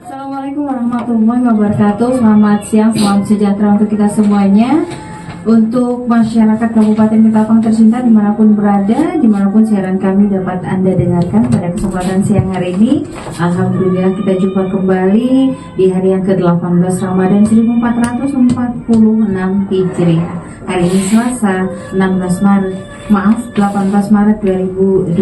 Assalamualaikum warahmatullahi wabarakatuh. Selamat siang, selamat sejahtera untuk kita semuanya. Untuk masyarakat Kabupaten Ketapang tercinta dimanapun berada, dimanapun siaran kami dapat Anda dengarkan pada kesempatan siang hari ini. Alhamdulillah kita jumpa kembali di hari yang ke-18 Ramadan 1446 Hijriah. Hari ini Selasa 18 Maret 2025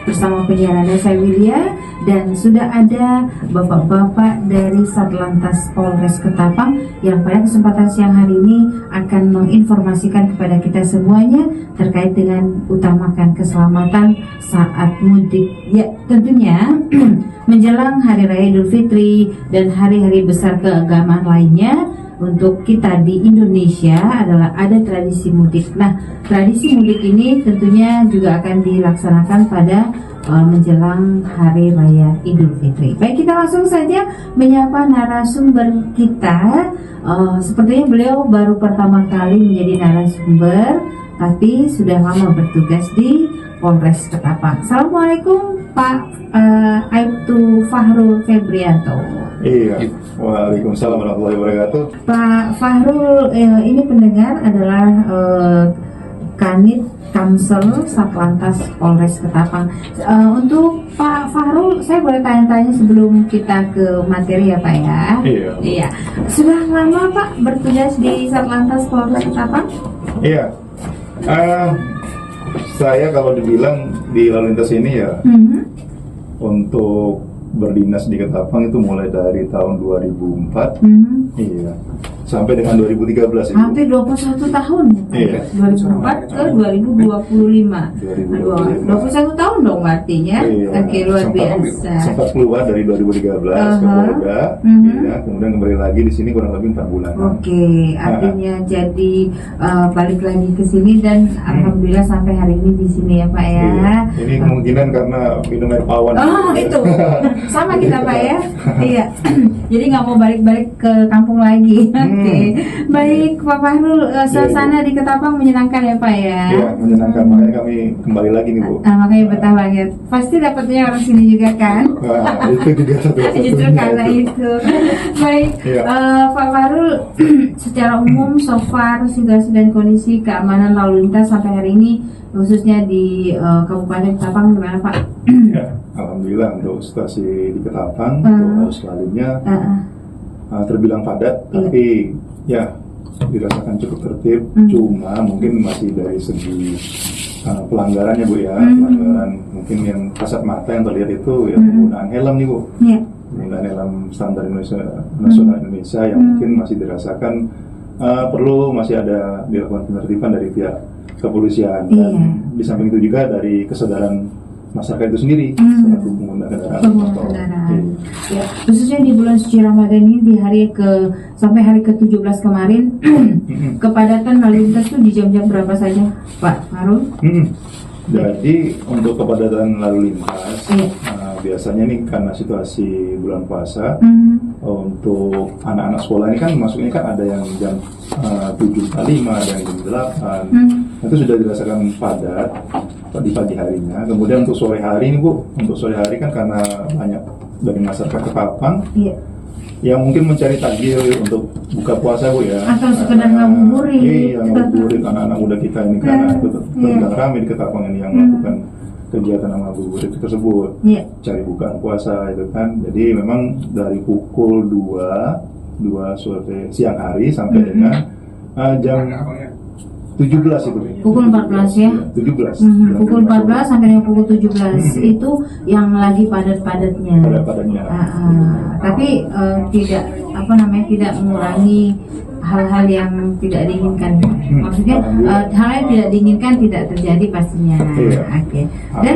bersama penyiar Anda saya Widya, dan sudah ada bapak-bapak dari Satlantas Polres Ketapang yang pada kesempatan siang hari ini akan menginformasikan kepada kita semuanya terkait dengan utamakan keselamatan saat mudik. Ya, tentunya menjelang Hari Raya Idul Fitri dan hari-hari besar keagamaan lainnya, untuk kita di Indonesia adalah ada tradisi mudik. Nah, tradisi mudik ini tentunya juga akan dilaksanakan pada menjelang Hari Raya Idul Fitri. Baik, kita langsung saja menyapa narasumber kita. Sepertinya beliau baru pertama kali menjadi narasumber, tapi sudah lama bertugas di Polres Ketapang. Assalamualaikum Pak Aibtu Fahrul Febrianto. Iya, waalaikumsalam warahmatullahi wabarakatuh. Pak Fahrul ini pendengar adalah Kanit Kamsel Satlantas Polres Ketapang. Untuk Pak Fahrul, saya boleh tanya-tanya sebelum kita ke materi ya Pak ya? Iya. Sudah lama Pak bertugas di Satlantas Polres Ketapang? Iya. Saya kalau dibilang di lalu lintas ini ya, untuk berdinas di Ketapang itu mulai dari tahun 2004, iya, sampai dengan 2013 itu. Hampir 21 tahun. Iya. 2004 ke 2025. 21 tahun dong artinya. Iya. Oke, luar biasa. Sempat keluar dari 2013 ke Polda, iya, kemudian kembali lagi di sini kurang lebih 4 bulan. Oke, artinya jadi balik lagi ke sini dan alhamdulillah sampai hari ini di sini ya Pak ya. Iya. Ini kemungkinan karena minum air pawan. Oh, itu. Sama kita Pak ya. Iya. Jadi nggak mau balik-balik ke kampung lagi. Oke. Baik Pak Fahrul, suasana di Ketapang menyenangkan ya Pak ya. Iya, menyenangkan, makanya kami kembali lagi nih Bu. Makanya betah banget. Pasti dapatnya orang sini juga kan? Wah, itu juga satu-satunya. Justru karena itu. Baik, Iya. Pak Fahrul, secara umum so far situasi dan kondisi keamanan lalu lintas sampai hari ini khususnya di Kabupaten Ketapang gimana Pak? Ya, alhamdulillah untuk situasi di Ketapang untuk arus lalunya terbilang padat, tapi ya dirasakan cukup tertib. Cuma mungkin masih dari segi pelanggarannya Bu ya, pelanggaran mungkin yang kasat mata yang terlihat itu ya penggunaan helm nih Bu. Penggunaan helm standar Indonesia, nasional Indonesia yang mungkin masih dirasakan perlu masih ada dilakukan penertiban dari pihak kepolisian, dan di samping itu juga dari kesadaran masyarakat itu sendiri selaku pengguna kendaraan motor. Ya, khususnya di bulan suci Ramadan ini di hari sampai hari ke-17 kemarin kepadatan lalu lintas itu di jam-jam berapa saja Pak Fahrul? Jadi untuk kepadatan lalu lintas biasanya nih karena situasi bulan puasa, untuk anak-anak sekolah ini kan masuknya kan ada yang jam 7.45, ada yang jam 8, itu sudah dirasakan padat di pagi harinya. Kemudian untuk sore hari ini Bu, untuk sore hari kan karena banyak dari masyarakat Ketapang yang mungkin mencari takjil untuk buka puasa Bu ya, atau sekedar ngabuburit. Iya, ngabuburit anak-anak muda kita ini karena terbilang ramai di Ketapang ini yang melakukan kegiatan ngabuburit tersebut, cari bukaan puasa itu kan. Jadi memang dari pukul 2 sore siang hari sampai dengan jam 17 itu. Pukul 14 ya? 17. Pukul 14 sampai dengan pukul 17 itu yang lagi padat-padatnya. Padat-padatnya. Tapi tidak mengurangi hal-hal yang tidak diinginkan. Maksudnya hal yang tidak diinginkan tidak terjadi pastinya. Oke. Dan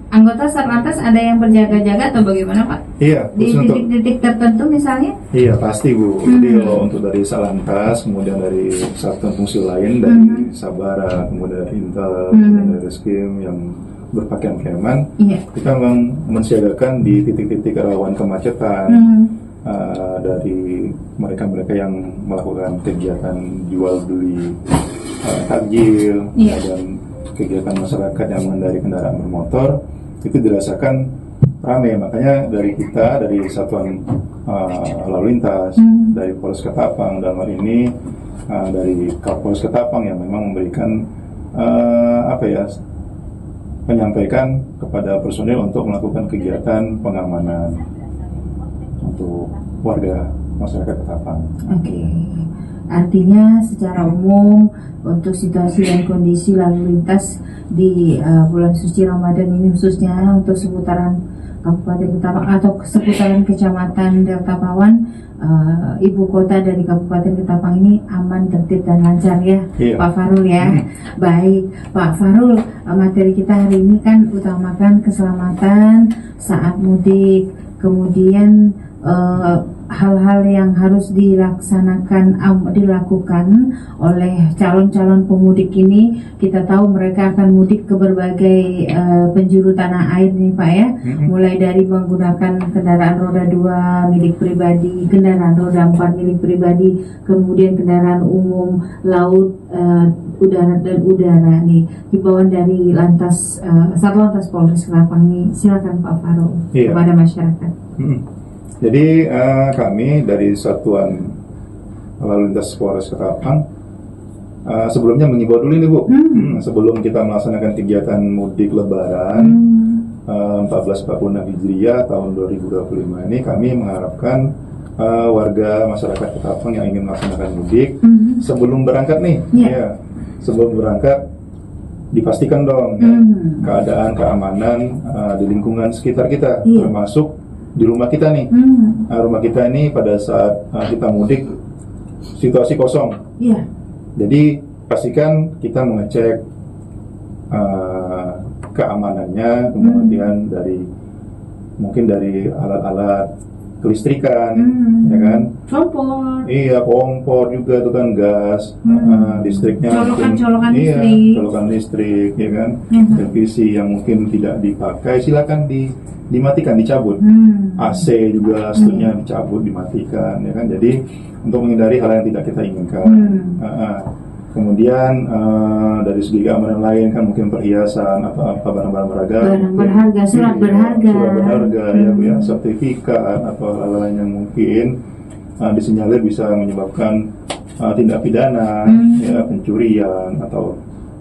anggota Satlantas ada yang berjaga-jaga atau bagaimana Pak? Iya. Di titik-titik tertentu misalnya? Iya pasti Bu. Jadi untuk dari Satlantas, kemudian dari satuan fungsi lain dari Sabara, kemudian dari Intel, kemudian dari Reskim yang berpakaian keamanan, kita memang mensiagakan di titik-titik rawan kemacetan. Dari mereka-mereka yang melakukan kegiatan jual beli takjil dan kegiatan masyarakat yang mengendarai kendaraan bermotor, itu dirasakan rame. Makanya dari kita, dari Satuan Lalu Lintas, dari Polres Ketapang, dalam hal ini dari Kapolres Ketapang yang memang memberikan menyampaikan kepada personil untuk melakukan kegiatan pengamanan untuk warga masyarakat Ketapang. Oke. Artinya secara umum untuk situasi dan kondisi lalu lintas di bulan suci Ramadan ini, khususnya untuk seputaran Kabupaten Ketapang atau seputaran Kecamatan Delta Pawan, ibu kota dari Kabupaten Ketapang ini aman, tertib dan lancar ya, iya. Pak Farul ya. Baik, Pak Farul, materi kita hari ini kan utamakan keselamatan saat mudik, kemudian hal-hal yang harus dilakukan oleh calon-calon pemudik ini. Kita tahu mereka akan mudik ke berbagai penjuru tanah air nih Pak ya, mulai dari menggunakan kendaraan roda 2 milik pribadi, kendaraan roda 4 milik pribadi, kemudian kendaraan umum, laut, udara dan udara nih. Himbauan dari Satlantas Polres Ketapang ini, silakan Pak Farul, iya, kepada masyarakat. Jadi kami dari Satuan Lalu Lintas Polres Ketapang sebelumnya mengimbau dulu nih Bu, sebelum kita melaksanakan kegiatan mudik Lebaran 1446 Hijriah tahun 2025 ini, kami mengharapkan warga masyarakat Ketapang yang ingin melaksanakan mudik sebelum berangkat nih, ya, sebelum berangkat dipastikan dong keadaan keamanan di lingkungan sekitar kita, termasuk di rumah kita nih. Rumah kita ini pada saat kita mudik situasi kosong. Jadi pastikan kita mengecek keamanannya, kemudian mungkin dari alat-alat kelistrikan, ya kan? Kompor. Iya, kompor juga tuh kan, gas, listriknya colokan listrik. Colokan listrik, ya kan? Televisi yang mungkin tidak dipakai silakan dimatikan, dicabut. AC juga seterusnya dicabut, dimatikan, ya kan? Jadi untuk menghindari hal yang tidak kita inginkan. Kemudian dari segi keamanan lain kan, mungkin perhiasan atau apa, barang-barang berharga, surat berharga, ya Bu ya, sertifikat atau hal lain yang mungkin disinyalir bisa menyebabkan tindak pidana, ya, pencurian atau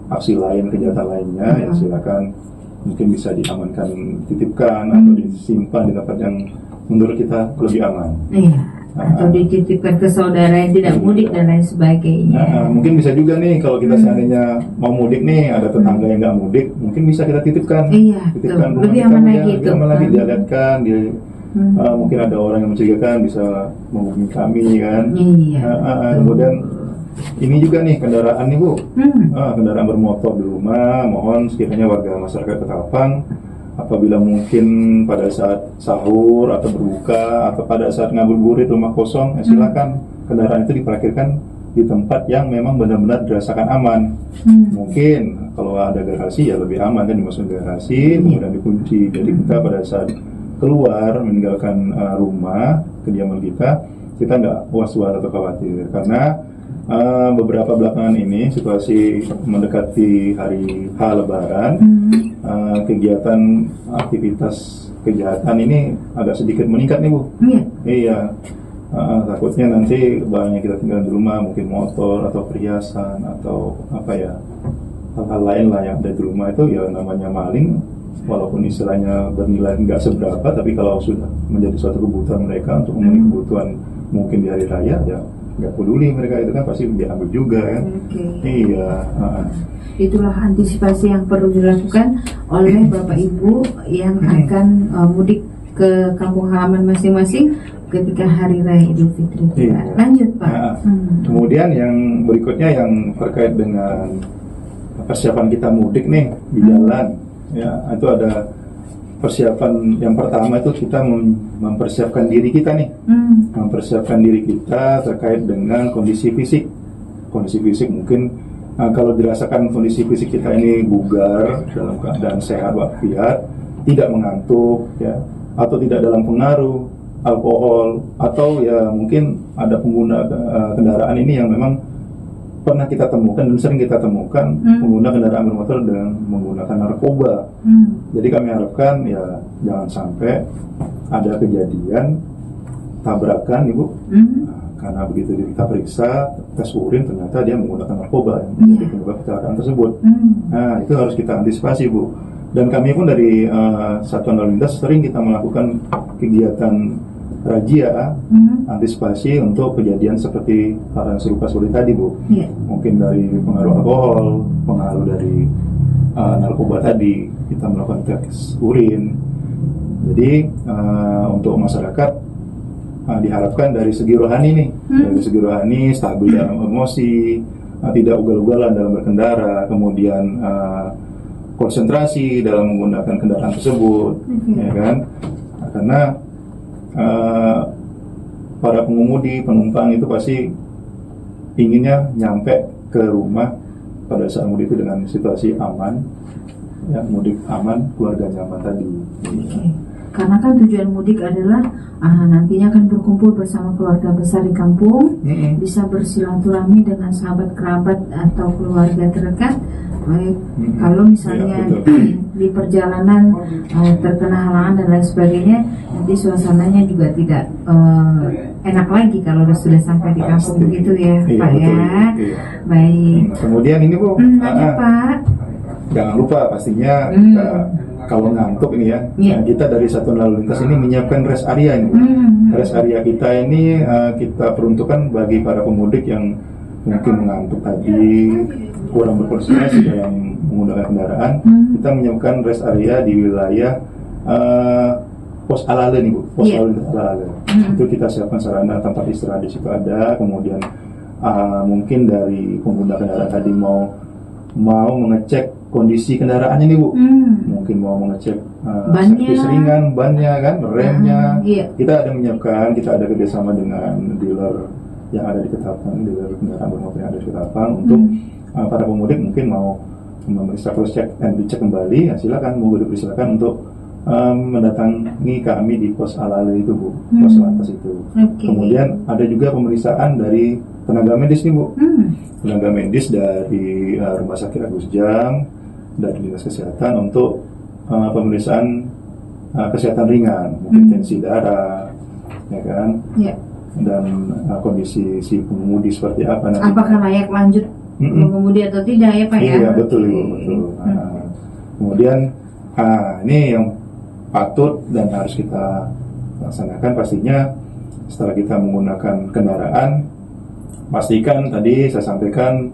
aksi lain, kejahatan lainnya, ya silakan mungkin bisa diamankan, titipkan atau disimpan di tempat yang menurut kita lebih aman. Atau dititipkan ke saudara yang tidak mudik dan lain sebagainya. Mungkin bisa juga nih kalau kita seandainya mau mudik nih, ada tetangga yang nggak mudik, mungkin bisa kita titipkan. Titipkan lebih aman lagi itu. Lebih aman lagi, diadatkan, mungkin ada orang yang mencurigakan bisa menghubungi kami kan. Kemudian ini juga nih kendaraan nih Bu, kendaraan bermotor di rumah, mohon sekiranya warga masyarakat Ketapang apabila mungkin pada saat sahur atau berbuka atau pada saat ngabuburit rumah kosong, silakan kendaraan itu diparkirkan di tempat yang memang benar-benar dirasakan aman. Mungkin kalau ada garasi ya lebih aman kan, dimasukin garasi kemudian dikunci. Jadi kita pada saat keluar meninggalkan rumah kediaman kita nggak was-was atau khawatir, karena beberapa belakangan ini situasi mendekati hari H Lebaran, kegiatan aktivitas kejahatan ini agak sedikit meningkat nih Bu. Iya. Takutnya nanti barangnya kita tinggal di rumah, mungkin motor atau perhiasan atau hal-hal lain lah yang ada di rumah, itu ya namanya maling, walaupun istilahnya bernilai nggak seberapa, tapi kalau sudah menjadi suatu kebutuhan mereka untuk memenuhi kebutuhan mungkin di hari raya, ya nggak peduli mereka itu kan pasti diambil juga kan. Iya. Itulah antisipasi yang perlu dilakukan oleh Bapak Ibu yang akan mudik ke kampung halaman masing-masing ketika hari raya Idul Fitri. Lanjut Pak. Kemudian yang berikutnya yang terkait dengan persiapan kita mudik nih di jalan, ya itu ada persiapan. Yang pertama itu kita mempersiapkan diri kita nih, mempersiapkan diri kita terkait dengan kondisi fisik. Kondisi fisik mungkin kalau dirasakan kondisi fisik kita ini bugar, dalam keadaan sehat walafiat, tidak mengantuk, ya, atau tidak dalam pengaruh alkohol, atau ya mungkin ada pengguna kendaraan ini yang memang pernah kita temukan dan sering kita temukan pengguna kendaraan bermotor dengan menggunakan narkoba. Jadi kami harapkan ya jangan sampai ada kejadian tabrakan, Ibu. Karena begitu kita periksa tes urin ternyata dia menggunakan narkoba yang menjadi penyebab kecelakaan tersebut. Nah, itu harus kita antisipasi, Bu. Dan kami pun dari Satuan Lalu Lintas sering kita melakukan kegiatan razia antisipasi untuk kejadian seperti hal yang serupa seperti tadi, Bu. Mungkin dari pengaruh alkohol, pengaruh dari narkoba tadi, kita melakukan tes urin. Jadi untuk masyarakat diharapkan dari segi rohani nih, dari segi rohani stabil dalam emosi, tidak ugal-ugalan dalam berkendara, kemudian konsentrasi dalam menggunakan kendaraan tersebut, ya kan? Karena para pengemudi, penumpang itu pasti inginnya nyampe ke rumah pada saat mudik itu dengan situasi aman, ya, mudik aman, keluarga nyaman tadi. Karena kan tujuan mudik adalah nantinya akan berkumpul bersama keluarga besar di kampung, bisa bersilaturahmi dengan sahabat kerabat atau keluarga terdekat. Baik, kalau misalnya di perjalanan terkena halangan dan lain sebagainya, nanti suasananya juga tidak enak lagi kalau sudah sampai di kampung begitu ya, Pak ya. Baik. Kemudian ini, Bu, Pak. Jangan lupa pastinya kalau ngantuk ini ya, kita dari Satuan Lalu Lintas ini menyiapkan rest area ini. Rest area kita ini kita peruntukkan bagi para pemudik yang mungkin mengantuk tadi, kurang berkonsentrasi dalam menggunakan kendaraan. Kita menyiapkan rest area di wilayah Pos Alale nih, Bu. Pos Alale. Itu kita siapkan sarana tempat istirahat di situ ada. Kemudian mungkin dari pengguna kendaraan tadi mau mengecek kondisi kendaraannya nih, Bu. Mungkin mau mengecek servis ringan, bannya kan, remnya. Kita ada menyiapkan, kita ada kerjasama dengan dealer yang ada di Ketapang, dealer kendaraan bermotor yang ada di Ketapang untuk para pemudik mungkin mau memeriksa cross check and dicek kembali, ya silakan, mau dipersilakan untuk mendatangi kami di Pos Alale itu, Bu, Pos Lantas itu. Kemudian ada juga pemeriksaan dari tenaga medis nih, Bu. Tenaga medis dari Rumah Sakit Agus Jam, dari Dinas Kesehatan untuk pemeriksaan kesehatan ringan, mungkin tensi darah, ya kan? Dan kondisi si pengemudi seperti apa nanti. Apakah layak lanjut mengemudi atau tidak ya, Pak ya? Iya, betul, Ibu, betul. Kemudian ini yang patut dan harus kita laksanakan pastinya setelah kita menggunakan kendaraan, pastikan tadi saya sampaikan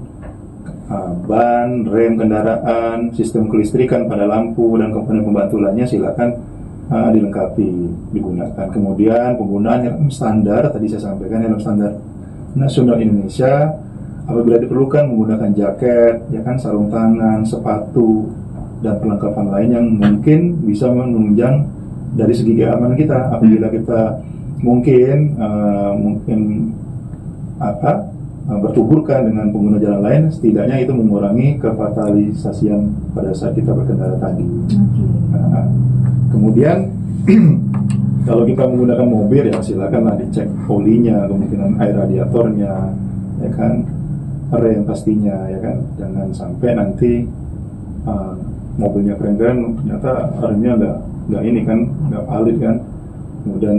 ban, rem kendaraan, sistem kelistrikan pada lampu dan komponen pembantu lainnya silakan dilengkapi, digunakan. Kemudian penggunaan helm standar, tadi saya sampaikan helm standar nasional Indonesia. Apabila diperlukan menggunakan jaket, ya kan, sarung tangan, sepatu dan perlengkapan lain yang mungkin bisa menunjang dari segi keamanan kita. Apabila kita mungkin bertuburkan dengan pengguna jalan lain, setidaknya itu mengurangi kefatalisasian pada saat kita berkendara tadi. Kemudian kalau kita menggunakan mobil, ya silakanlah dicek olinya, kemungkinan air radiatornya, ya kan, rem pastinya, ya kan, jangan sampai nanti mobilnya keren-keren ternyata remnya nggak ini kan, nggak valid kan. Kemudian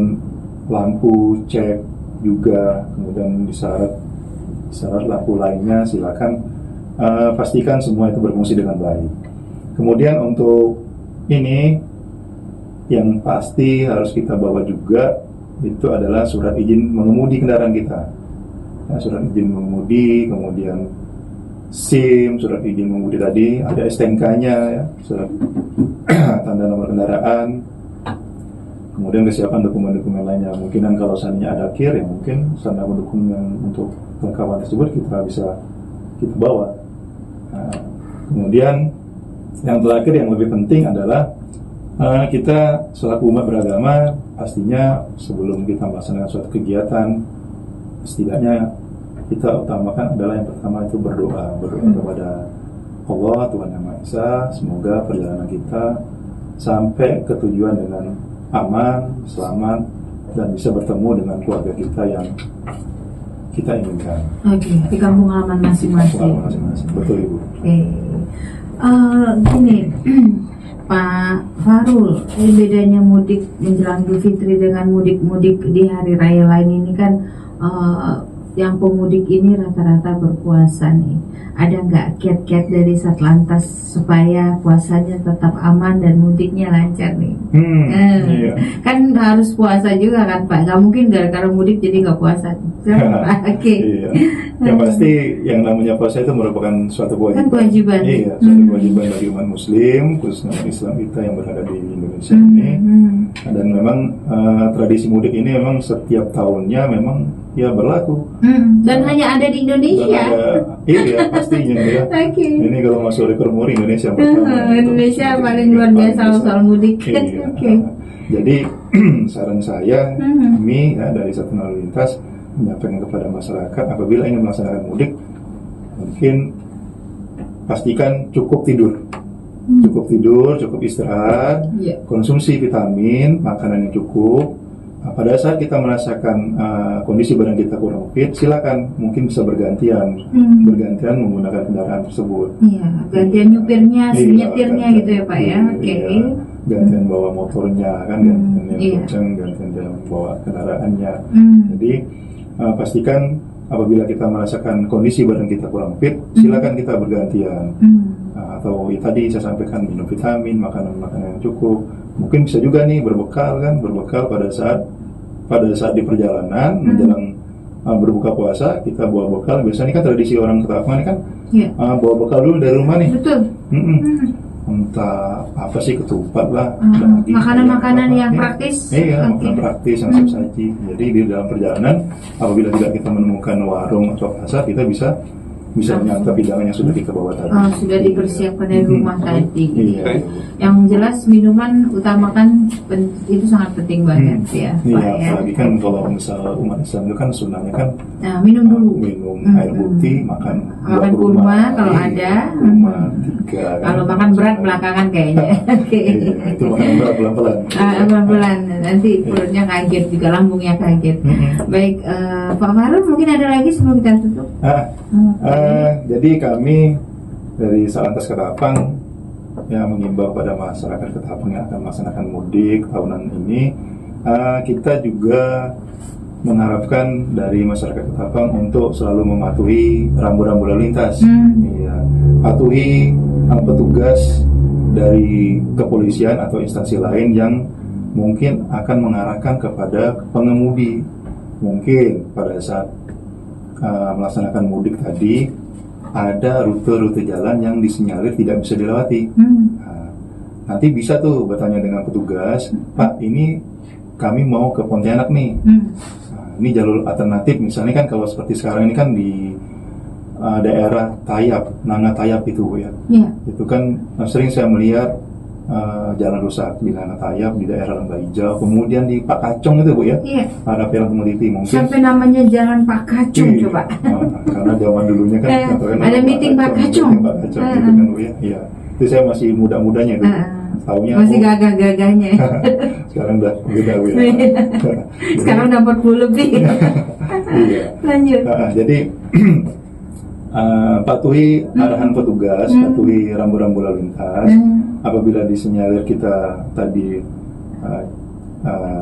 lampu cek juga, kemudian disyarat lampu lainnya silakan pastikan semua itu berfungsi dengan baik. Kemudian untuk ini yang pasti harus kita bawa juga itu adalah surat izin mengemudi kendaraan kita. Surat izin mengemudi, kemudian SIM, surat izin mengemudi tadi, ada STNK-nya, ya, surat tanda nomor kendaraan, kemudian kesiapan dokumen-dokumen lainnya. Mungkinan kalau seandainya ada KIR, ya mungkin standar dokumen untuk kelengkapan tersebut kita bawa. Kemudian yang terakhir yang lebih penting adalah kita selaku umat beragama pastinya sebelum kita melaksanakan suatu kegiatan, setidaknya kita utamakan adalah yang pertama itu berdoa kepada Allah, Tuhan Yang Maha Esa. Semoga perjalanan kita sampai ke tujuan dengan aman, selamat, dan bisa bertemu dengan keluarga kita yang kita inginkan. Oke, di kampung halaman masing-masing. Betul Ibu. Oke. Gini, Pak Farul, bedanya mudik menjelang Idul Fitri dengan mudik-mudik di hari raya lain ini kan, yang pemudik ini rata-rata berpuasa nih. Ada nggak kiat-kiat dari Satlantas supaya puasanya tetap aman dan mudiknya lancar nih? Iya. Kan harus puasa juga kan Pak, nggak mungkin gara-gara mudik jadi nggak puasa. Oke. Iya. Yang pasti yang namanya puasa itu merupakan suatu kewajiban. Kan kewajiban. Iya, suatu kewajiban bagi umat Muslim, khususnya umat Islam kita yang berada di Indonesia ini. Dan memang tradisi mudik ini memang setiap tahunnya memang ya berlaku. Dan hanya ada di Indonesia. Iya, pastinya ya. Oke. Ini kalau masuk rekor muri Indonesia pertama. Indonesia paling luar biasa soal mudik. Iya. Oke. Jadi saran saya, kami ya, dari Satuan Lalu Lintas menyampaikan kepada masyarakat apabila ingin melaksanakan mudik, mungkin pastikan cukup tidur, cukup istirahat, konsumsi vitamin, makanan yang cukup. Nah, pada saat kita merasakan kondisi badan kita kurang fit, silakan mungkin bisa bergantian menggunakan kendaraan tersebut. Iya, gantian nyupirnya, nyetirnya gitu ya Pak ya. Oke. Iya. Gantian bawa motornya kan, gantian bawa kendaraannya. Jadi pastikan apabila kita merasakan kondisi badan kita kurang fit, silakan kita bergantian. Atau tadi saya sampaikan minum vitamin, makanan-makanan yang cukup. Mungkin bisa juga nih berbekal pada saat di perjalanan menjelang berbuka puasa, kita bawa bekal. Biasanya kan tradisi orang Ketapang ini kan bawa bekal dulu dari rumah nih. Betul. Entah apa sih, ketupat lah, makanan-makanan yang praktis. Iya, makanan praktis yang siap saji. Jadi di dalam perjalanan apabila tidak kita menemukan warung atau pasar, kita bisa menyantap hidangan yang sudah kita bawa tadi. Sudah dipersiapkan dari rumah tadi. Iya. Yang jelas minuman utamakan, itu sangat penting banget ya Pak ya. Apalagi kan kalau misalnya umat Islam itu kan sunnahnya kan minum dulu. Minum air putih, makan kurma kalau ada. Kurma 3 kan. Kalau makan berat belakangan kayaknya. Oke. Itu makan berat pelan-pelan. Pelan-pelan, nanti perutnya kaget juga, lambungnya kaget. Baik, Pak Farul mungkin ada lagi sebelum kita tutup? Jadi kami dari Satlantas Ketapang mengimbau pada masyarakat Ketapang yang akan melaksanakan mudik tahunan ini, kita juga mengharapkan dari masyarakat Ketapang untuk selalu mematuhi rambu-rambu lalu lintas. Patuhi petugas dari kepolisian atau instansi lain yang mungkin akan mengarahkan kepada pengemudi. Mungkin pada saat melaksanakan mudik tadi ada rute-rute jalan yang disinyalir tidak bisa dilewati. Nanti bisa tuh bertanya dengan petugas, Pak, ini kami mau ke Pontianak nih. Ini jalur alternatif. Misalnya kan kalau seperti sekarang ini kan di daerah Tayap, Nanga Tayap itu Bu ya. Itu kan sering saya melihat jalan rusak di Nanga Tayap, di daerah Lembah Hijau, kemudian di Pak Kacong itu Bu ya. Ada film televisi mungkin. Sampai namanya Jalan Pak Kacong coba. Karena zaman dulunya kan ada meeting Pak Kacong. Pak Kacong gitu kan Bu ya. Iya. Itu saya masih muda-mudanya itu. Taunya masih gagah-gagahnya. Sekarang udah beda Bu ya. Sekarang udah 40 lebih. Iya. Lanjut. Jadi patuhi arahan petugas, patuhi rambu-rambu lalu lintas. Apabila disinyalir kita tadi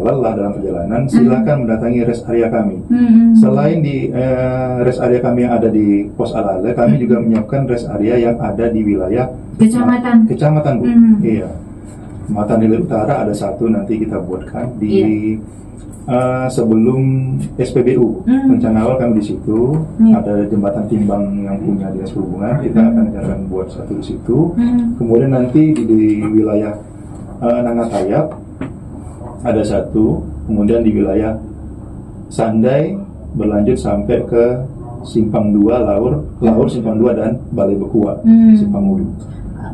lelah dalam perjalanan, silakan mendatangi rest area kami. Selain di rest area kami yang ada di Pos Alale, kami juga menyiapkan rest area yang ada di wilayah kecamatan Bu. Iya. Kecamatan Hilir Utara ada satu, nanti kita buatkan di sebelum SPBU. Rencana awal kami di situ, ada jembatan timbang yang punya dinas perhubungan, kita akan buat satu di situ. Kemudian nanti di wilayah Nanga Tayap ada satu, kemudian di wilayah Sandai berlanjut sampai ke Simpang 2, Laur Simpang 2 dan Balai Bekua, Simpang Ulu.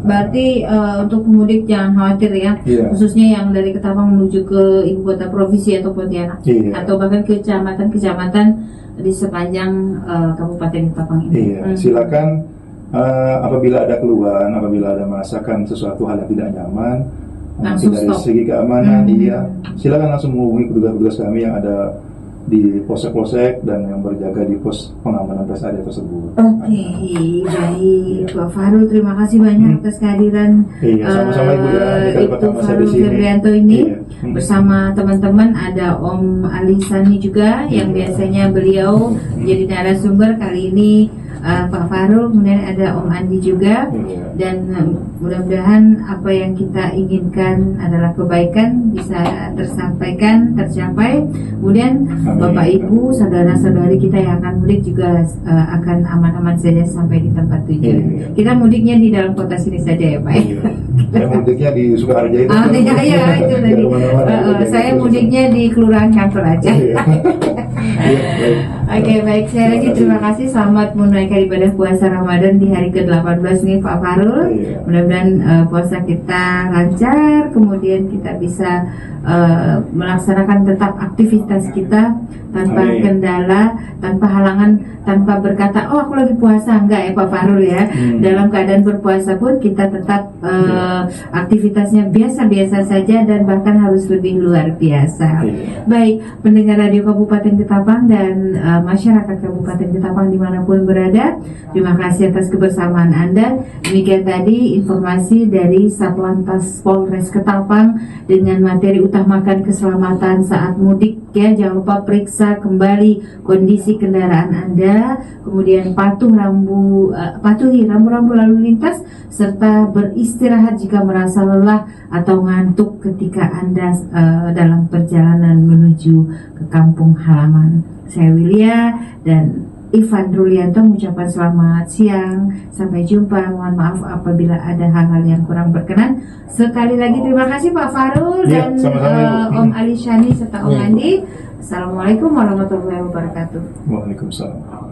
Berarti untuk pemudik jangan khawatir ya, khususnya yang dari Ketapang menuju ke ibu kota provinsi atau Pontianak, atau bahkan kecamatan-kecamatan di sepanjang Kabupaten Ketapang ini. Silakan apabila ada keluhan, apabila ada merasakan sesuatu hal yang tidak nyaman, dari segi keamanan, silakan langsung menghubungi petugas-petugas kami yang ada di polsek-polsek dan yang berjaga di pos pengamanan rest area tersebut. Oke, baik Pak Farul, terima kasih banyak atas kehadiran Iya, sama-sama Ibu ya. Ini kali itu pertama saya Farul di sini. Febrianto ini Iya. bersama teman-teman. Ada Om Ali Sani juga yang biasanya beliau menjadi narasumber. Kali ini Pak Farul, kemudian ada Om Andi juga. Iya. Dan mudah-mudahan apa yang kita inginkan adalah kebaikan bisa tersampaikan, tercapai. Kemudian Amin. Bapak Ibu, saudara-saudari kita yang akan mudik juga akan aman-aman saja sampai di tempat tujuan. Iya. Kita mudiknya di dalam kota sini saja ya Pak. Iya. Saya mudiknya di Sukaharja itu. Iya, itu tadi. Biar kemana-mana. Saya mudiknya di Kelurahan Kantor aja. Iya. Iya, baik. Oke, baik. Saya lagi terima kasih. Selamat menunaikan ibadah puasa Ramadan di hari ke-18 nih Pak Farul. Iya. Mudah-mudahan puasa kita lancar, kemudian kita bisa melaksanakan tetap aktivitas kita tanpa Amin. kendala, tanpa halangan, tanpa berkata, oh aku lagi puasa, enggak ya Pak Farul ya. Dalam keadaan berpuasa pun kita tetap aktivitasnya biasa-biasa saja dan bahkan harus lebih luar biasa. Iya. Baik, pendengar Radio Kabupaten Ketapang dan masyarakat Kabupaten Ketapang dimanapun berada, terima kasih atas kebersamaan Anda. Demikian tadi informasi dari Satlantas Polres Ketapang dengan materi utamakan keselamatan saat mudik ya. Jangan lupa periksa kembali kondisi kendaraan Anda, kemudian patuhi rambu-rambu lalu lintas serta beristirahat jika merasa lelah atau ngantuk ketika Anda dalam perjalanan menuju ke kampung halaman. Saya Wilia dan Ivan Rulianto mengucapkan selamat siang. Sampai jumpa. Mohon maaf apabila ada hal-hal yang kurang berkenan. Sekali lagi terima kasih Pak Farul Ya, dan sama-sama, Ibu. Om Ali Shani serta Om Ya. Andi. Assalamualaikum warahmatullahi wabarakatuh. Waalaikumsalam.